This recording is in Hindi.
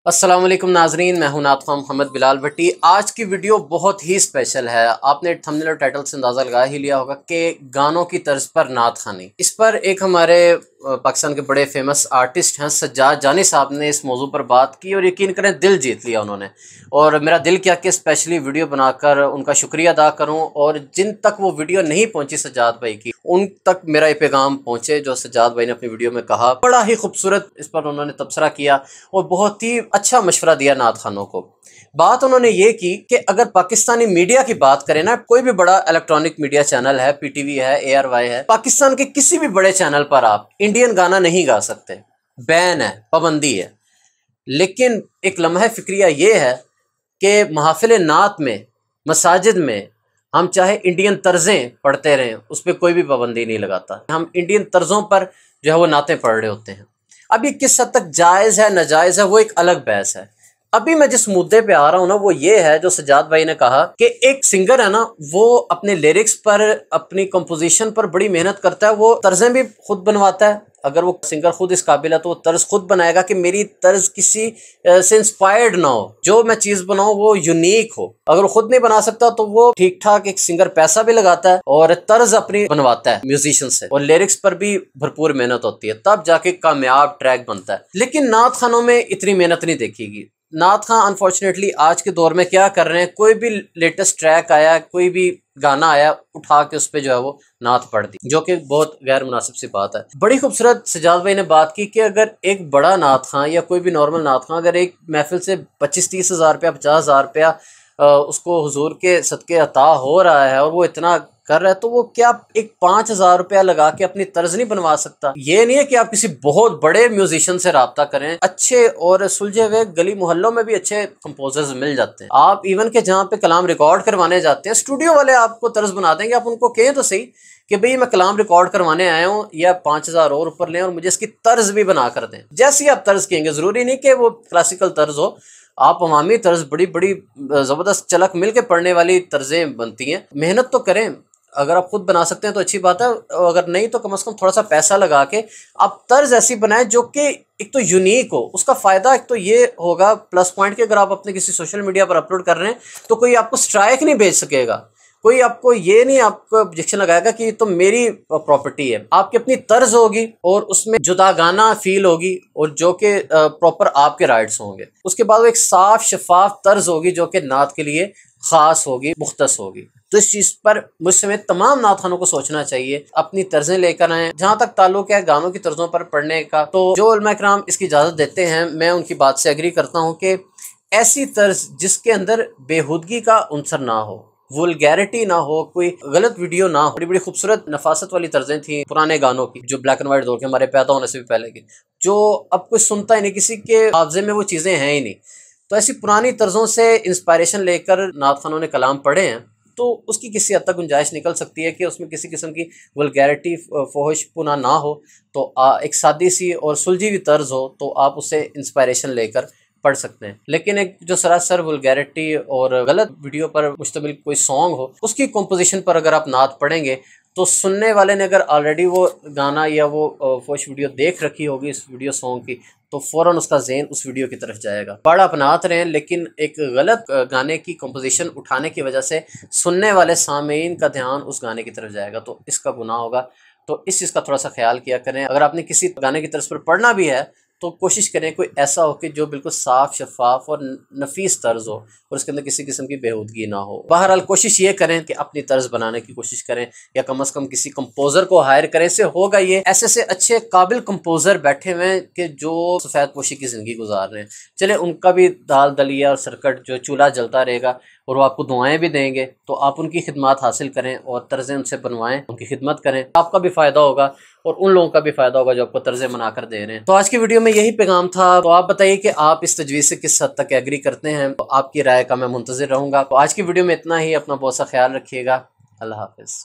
अस्सलाम वालेकुम नाजरीन, मैं हूं नात खां मोहम्मद बिलाल भट्टी। आज की वीडियो बहुत ही स्पेशल है। आपने थंबनेल और टाइटल से अंदाज़ा लगा ही लिया होगा कि गानों की तर्ज पर नात खानी। इस पर एक हमारे पाकिस्तान के बड़े फेमस आर्टिस्ट हैं सज्जाद जानी साहब ने इस मौजू पर बात की और यकीन करें दिल जीत लिया उन्होंने। और मेरा दिल किया कि स्पेशली वीडियो बनाकर उनका शुक्रिया अदा करूं और जिन तक वो वीडियो नहीं पहुंची सज्जाद भाई की, उन तक मेरा ये पैगाम पहुंचे जो सज्जाद भाई ने अपनी वीडियो में कहा। बड़ा ही खूबसूरत इस पर उन्होंने तबसरा किया और बहुत ही अच्छा मशवरा दिया नात खानों को। बात उन्होंने ये की कि अगर पाकिस्तानी मीडिया की बात करें ना, कोई भी बड़ा इलेक्ट्रॉनिक मीडिया चैनल है, पीटीवी है, ARY है, पाकिस्तान के किसी भी बड़े चैनल पर आप इंडियन गाना नहीं गा सकते, बैन है, पाबंदी है। लेकिन एक लम्हा फिक्रिया ये है कि महफिल नात में, मसाजिद में हम चाहे इंडियन तर्जें पढ़ते रहें, उस पर कोई भी पाबंदी नहीं लगाता। हम इंडियन तर्जों पर जो है वो नातें पढ़ रहे होते हैं। अब ये किस हद तक जायज़ है नाजायज़ है वो एक अलग बहस है। अभी मैं जिस मुद्दे पे आ रहा हूँ ना, वो ये है जो सज्जाद भाई ने कहा कि एक सिंगर है ना, वो अपने लिरिक्स पर, अपनी कंपोजिशन पर बड़ी मेहनत करता है, वो तर्जें भी खुद बनवाता है। अगर वो सिंगर खुद इस काबिल है तो वो तर्ज खुद बनाएगा कि मेरी तर्ज किसी से इंस्पायर्ड ना हो, जो मैं चीज़ बनाऊँ वो यूनिक हो। अगर वो खुद नहीं बना सकता तो वो ठीक ठाक एक सिंगर पैसा भी लगाता है और तर्ज अपनी बनवाता है म्यूजिशियन से, और लिरिक्स पर भी भरपूर मेहनत होती है, तब जाके कामयाब ट्रैक बनता है। लेकिन नात खानों में इतनी मेहनत नहीं देखिएगी। नात खां अनफॉर्चुनेटली आज के दौर में क्या कर रहे हैं, कोई भी लेटेस्ट ट्रैक आया, कोई भी गाना आया, उठा के उस पर जो है वो नात पढ़ दी, जो कि बहुत गैर मुनासिब सी बात है। बड़ी खूबसूरत सज्जाद भाई ने बात की कि अगर एक बड़ा नात खां या कोई भी नॉर्मल नात खां अगर एक महफिल से 25-30 हज़ार रुपया, 50 हज़ार रुपया उसको हुजूर के सदके अता हो रहा है और वो इतना कर रहा है, तो वो क्या एक 5,000 रुपया लगा के अपनी तर्ज नहीं बनवा सकता? ये नहीं है कि आप किसी बहुत बड़े म्यूजिशियन से राब्ता करें, अच्छे और सुलझे हुए गली मोहल्लों में भी अच्छे कंपोजर्स मिल जाते हैं। आप इवन के जहाँ पे कलाम रिकॉर्ड करवाने जाते हैं, स्टूडियो वाले आपको तर्ज बना देंगे। आप उनको कहें तो सही कि भाई मैं कलाम रिकॉर्ड करवाने आया हूँ, या 5,000 और ऊपर लें और मुझे इसकी तर्ज भी बना कर दें। जैसे ही आप तर्ज कहेंगे, जरूरी नहीं कि वो क्लासिकल तर्ज हो, आप अवामी तर्ज, बड़ी बड़ी ज़बरदस्त चलक मिल के पढ़ने वाली तर्जें बनती हैं। मेहनत तो करें, अगर आप खुद बना सकते हैं तो अच्छी बात है, अगर नहीं तो कम से कम थोड़ा सा पैसा लगा के आप तर्ज ऐसी बनाएं जो कि एक तो यूनिक हो। उसका फ़ायदा एक तो ये होगा, प्लस पॉइंट, कि अगर आप अपने किसी सोशल मीडिया पर अपलोड कर रहे हैं तो कोई आपको स्ट्राइक नहीं भेज सकेगा, कोई आपको ये नहीं आपको ऑब्जेक्शन लगाएगा कि तो मेरी प्रॉपर्टी है। आपकी अपनी तर्ज होगी और उसमें जुदागाना फील होगी और जो कि प्रॉपर आपके राइट्स होंगे। उसके बाद वो एक साफ शफाफ तर्ज होगी जो कि नात के लिए ख़ास होगी, मुख्तस होगी। तो इस चीज़ पर मुझ समेत तमाम नात खानों को सोचना चाहिए, अपनी तर्जें लेकर आएँ। जहाँ तक ताल्लुक है गानों की तर्जों पर पढ़ने का, तो जो उलमा इकराम इसकी इजाज़त देते हैं, मैं उनकी बात से एग्री करता हूँ कि ऐसी तर्ज जिसके अंदर बेहुदगी का अंसर ना हो, वुल्गैरिटी ना हो, कोई गलत वीडियो ना हो। बड़ी बड़ी खूबसूरत नफासत वाली तर्जें थी पुराने गानों की, जो ब्लैक एंड वाइट दौर के, हमारे पैदा होने से भी पहले की, जो अब कोई सुनता ही नहीं, किसी के हाफ़ज़े में वो चीज़ें हैं ही नहीं। तो ऐसी पुरानी तर्जों से इंस्पायरेशन लेकर नात खानों ने कलाम पढ़े हैं, तो उसकी किसी हद तक गुंजाइश निकल सकती है कि उसमें किसी किस्म की वल्गैरिटी, फहशपुना ना हो। तो एक सादी सी और सुलझी हुई तर्ज हो तो आप उससे इंस्पायरेशन लेकर पढ़ सकते हैं। लेकिन एक जो सरासर वल्गैरिटी और गलत वीडियो पर मुश्तमिल कोई सॉन्ग हो, उसकी कंपोजिशन पर अगर आप नात पढ़ेंगे तो सुनने वाले ने अगर ऑलरेडी वो गाना या वो फहश वीडियो देख रखी होगी इस वीडियो सॉन्ग की, तो फ़ौरन उसका ज़हन उस वीडियो की तरफ जाएगा। पढ़ अपनात रहें, लेकिन एक गलत गाने की कंपोजिशन उठाने की वजह से सुनने वाले सामीन का ध्यान उस गाने की तरफ जाएगा, तो इसका गुनाह होगा। तो इस चीज़ का थोड़ा सा ख्याल किया करें। अगर आपने किसी गाने की तरफ पर पढ़ना भी है तो कोशिश करें कोई ऐसा हो कि जो बिल्कुल साफ़ शफाफ और नफीस तर्ज हो और उसके अंदर किसी किस्म की बेहूदगी ना हो। बहरहाल कोशिश ये करें कि अपनी तर्ज बनाने की कोशिश करें, या कम से कम किसी कंपोज़र को हायर करें। इससे होगा ये, ऐसे से अच्छे काबिल कंपोज़र बैठे हुए हैं कि जो सफ़ेद पोशी की ज़िंदगी गुजार रहे हैं। चले उनका भी दाल दलिया और सरकट जो चूल्हा जलता रहेगा और वो आपको दुआएं भी देंगे, तो आप उनकी खिदमत हासिल करें और तर्जें उनसे बनवाएं, उनकी खिदमत करें। आपका भी फ़ायदा होगा और उन लोगों का भी फ़ायदा होगा जो आपको तर्जें बना कर दे रहे हैं। तो आज की वीडियो में यही पैगाम था। तो आप बताइए कि आप इस तजवीज़ से किस हद तक एग्री करते हैं। तो आपकी राय का मैं मुंतज़िर रहूँगा। तो आज की वीडियो में इतना ही। अपना बहुत सा ख्याल रखिएगा। अल्लाह हाफ़िज़।